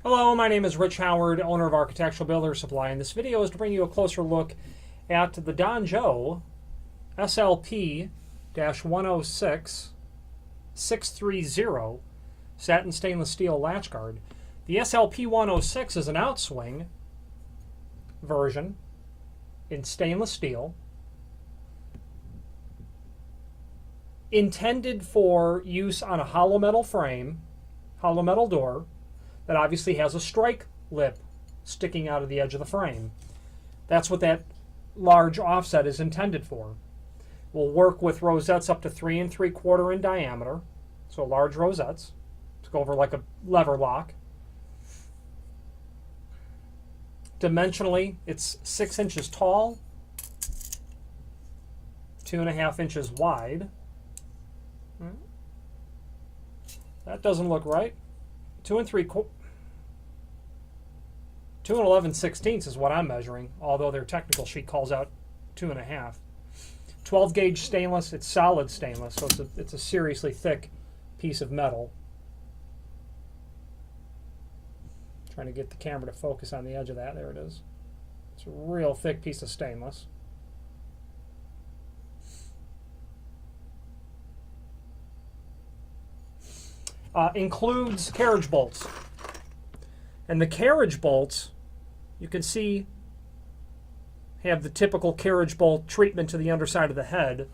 Hello, my name is Rich Howard, owner of Architectural Builder Supply, and this video is to bring you a closer look at the Don-Jo SLP-106 630 satin stainless steel latch guard. The SLP-106 is an outswing version in stainless steel, intended for use on a hollow metal frame, hollow metal door, that obviously has a strike lip sticking out of the edge of the frame. That's what that large offset is intended for. We'll work with rosettes up to 3 3/4 in diameter, so large rosettes to go over like a lever lock. Dimensionally, it's 6 inches tall, 2.5 inches wide. That doesn't look right. 2 11/16 is what I'm measuring, although their technical sheet calls out 2.5. 12 gauge stainless. It's solid stainless, so it's a seriously thick piece of metal. Trying to get the camera to focus on the edge of that. There it is. It's a real thick piece of stainless. Includes carriage bolts. And the carriage bolts, you can see, have the typical carriage bolt treatment to the underside of the head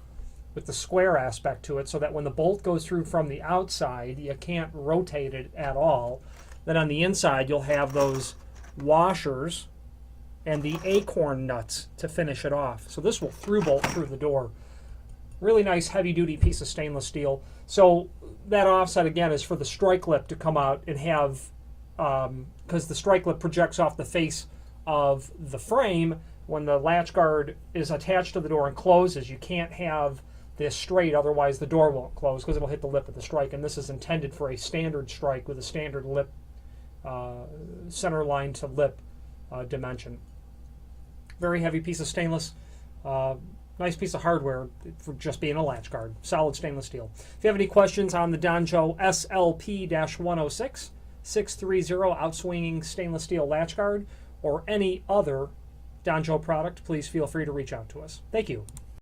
with the square aspect to it, so that when the bolt goes through from the outside, you can't rotate it at all. Then on the inside, you'll have those washers and the acorn nuts to finish it off. So this will through bolt through the door. Really nice heavy-duty piece of stainless steel. So that offset, again, is for the strike lip to come out and have, because the strike lip projects off the face of the frame. When the latch guard is attached to the door and closes, you can't have this straight, otherwise the door won't close because it'll hit the lip of the strike. And this is intended for a standard strike with a standard lip, center line to lip dimension. Very heavy piece of stainless. Nice piece of hardware for just being a latch guard. Solid stainless steel. If you have any questions on the Don-Jo SLP-106 630 outswinging stainless steel latch guard or any other Don-Jo product, please feel free to reach out to us. Thank you.